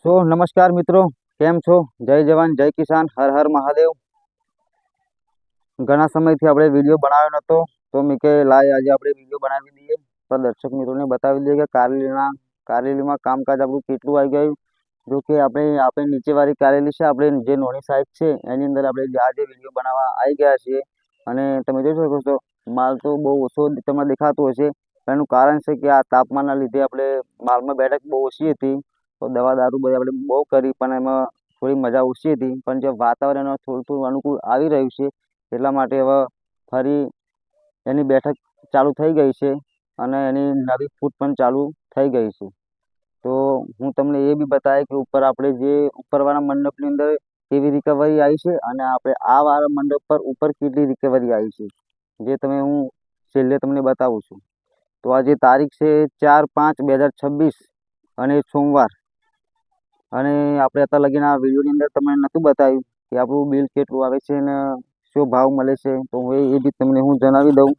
नमस्कार मित्रों, केम छो? जय जवान जय किसान, हर हर महादेव। घना समयથી આપણે વિડીયો બનાવ્યો નતો, તો મેં કે લાય આજે આપણે વિડીયો બનાવી દઈએ તો દર્શક મિત્રોને બતાવી દઈએ કે કારેલીમાં કામકાજ આપણું કેટલું આવી ગયું। જો કે આપણે નીચેવાળી કારેલી છે, આપણે જે નોની સાઈઝ છે એની અંદર આપણે આજે વિડીયો બનાવવા આવી ગયા છીએ। અને તમે જોઈ શકો છો માલ તો બહુ ઓછો તમને દેખાતો હશે। એનું કારણ છે કે આ તાપમાનના લીધે આપણે માલમાં બેઠક બહુ ઓછી હતી, તો દવા દારૂ બધી આપણે બહુ કરી પણ એમાં થોડી મજા ઓછી હતી। પણ જે વાતાવરણ થોડું થોડું અનુકૂળ આવી રહ્યું છે એટલા માટે હવે ફરી એની બેઠક ચાલુ થઈ ગઈ છે અને એની નવી ફૂટ પણ ચાલુ થઈ ગઈ છે। તો હું તમને એ બી બતાવે કે ઉપર આપણે જે ઉપરવાળા મંડપની અંદર કેવી રિકવરી આવી છે અને આપણે આ વાળા મંડપ પર ઉપર કેટલી રિકવરી આવી છે, જે હું છેલ્લે તમને બતાવું છું। તો આજે તારીખ છે 4/5/2026 અને સોમવાર। અને આપણે અત્યાર લગીને આ વિડીયોની અંદર તમને નહોતું બતાવ્યું કે આપણું બિલ કેટલું આવે છે ને શું ભાવ મળે છે। તો એ બી તમને હું જણાવી દઉં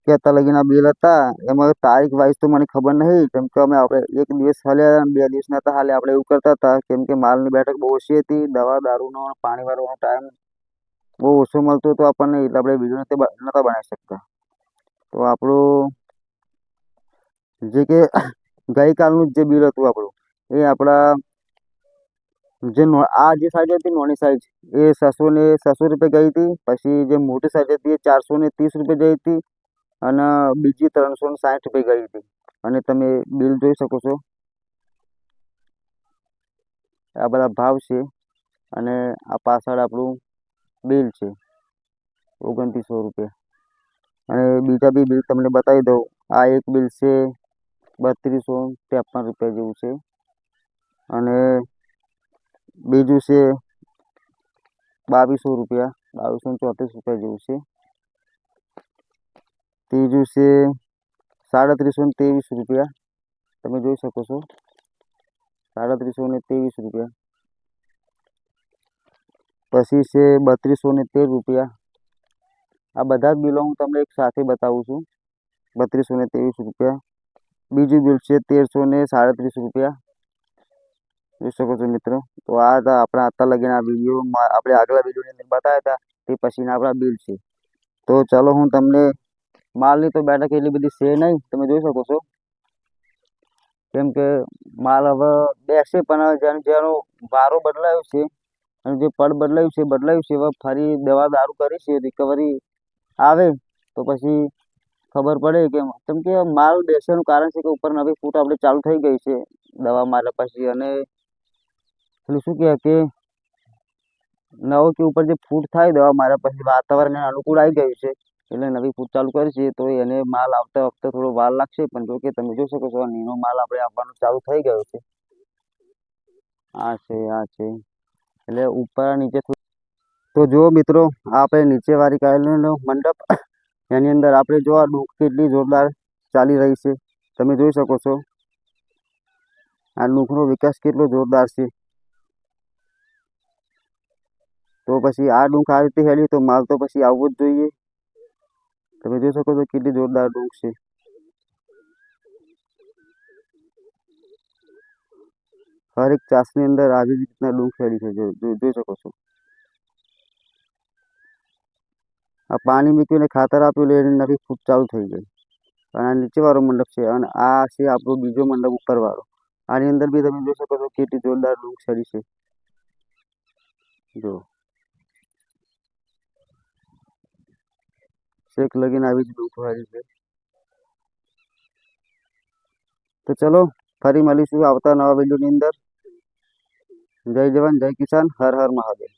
કે અત્યાર લગીના બિલ હતા એમાં તારીખ વાઇઝ તો મને ખબર નહીં, કેમ કે આપણે એક દિવસ હાલ્યા 2 દિવસ નહોતા હાલ્યા, આપણે એવું કરતા હતા કેમ કે માલની બેઠક બહુ ઓછી હતી, દવા દારૂનો પાણીવાળોનો ટાઈમ બહુ ઓછો મળતો હતો આપણને, એટલે આપણે વિડીયો નહોતા બનાવી શકતા। તો આપણું જે કે ગઈકાલનું જે બિલ હતું આપણું એ આપણા આ જે સાઈઝ હતી નોની સાઈઝ એ 600 રૂપિયા ગઈ હતી। પછી જે મોટી સાઈઝ હતી એ 430 રૂપિયા ગઈ હતી અને બીજી 360 રૂપિયા ગઈ હતી। અને તમે બિલ જોઈ શકો છો, આ બધા ભાવ છે અને આ પાછળ આપણું બિલ છે 2900 રૂપિયા। અને બીજા બી બિલ તમને બતાવી દઉં। આ એક બિલ છે 3253 રૂપિયા જેવું છે અને બીજું છે 2200 રૂપિયા, 2234 રૂપિયા જેવું છે। ત્રીજું છે 3723 રૂપિયા, તમે જોઈ શકો છો 3723 રૂપિયા। પછી છે 3213 રૂપિયા। આ બધા જ બિલો હું તમને એક સાથે બતાવું છું, 3223 રૂપિયા। બીજું બિલ છે 1337 રૂપિયા, જોઈ શકો છો મિત્રો। તો આ હતા આપણા અત્યાર લગીના વિડીયોમાં આપણે આગલા વિડીયોની અંદર બતાવ્યા હતા તે પછીના આપણા બિલ છે। તો ચાલો હું તમને માલની તો બેઠક એટલી બધી છે નહીં, તમે જોઈ શકો છો, કેમ કે માલ હવે બેસશે પણ જેનો વારો બદલાયો છે અને જે પડ બદલાયું છે હવે ફરી દવા દારૂ કરી છે, રિકવરી આવે તો પછી ખબર પડે કે કેમ કે માલ બેસવાનું કારણ છે કે ઉપર નવી ફૂટ આપણે ચાલુ થઈ ગઈ છે દવા માર્યા પછી। અને પેલું શું કહે કે નવો કે ઉપર જે ફૂટ થાય દવા માર્યા પછી વાતાવરણ અનુકૂળ આવી ગયું છે એટલે નવી ફૂટ ચાલુ કરી છે, તો એને માલ આવતા વખતે થોડો વાર લાગશે। પણ જો કે તમે જોઈ શકો છો નીનો માલ આપણે આવવાનું ચાલુ થઈ ગયો છે, આ છે એટલે ઉપર નીચે। તો જુઓ મિત્રો, આ આપણે નીચેવાળી કારેલીનો મંડપ, એની અંદર આપણે જો આ ડૂંક કેટલી જોરદાર ચાલી રહી છે, તમે જોઈ શકો છો આ ડૂંકનો વિકાસ કેટલો જોરદાર છે। તો પછી આ ડૂંક આ રીતે હેલી તો માલ તો પછી આવવો જ જોઈએ, તમે જોઈ શકો છો કેટલી જોરદાર ડૂંક છે। હર એક ચાસની અંદર આવી રીતના ડૂંક હેલી છે, જોઈ શકો છો। આ પાણી મૂકીને ખાતર આપ્યું એટલે એની નવી ફૂટ ચાલુ થઈ ગઈ। અને આ નીચેવાળો મંડપ છે અને આ છે આપણો બીજો મંડપ ઉપરવાળો। આની અંદર બી તમે જોઈ શકો છો કેટલી જોરદાર ડૂંક ચડી છે, જો શેક લગીને આવી જ ડૂંક વાળી છે। તો ચલો ફરી મળીશું આવતા નવા વિડીયોની અંદર। જય જવાન જય કિસાન, હર હર મહાદેવ।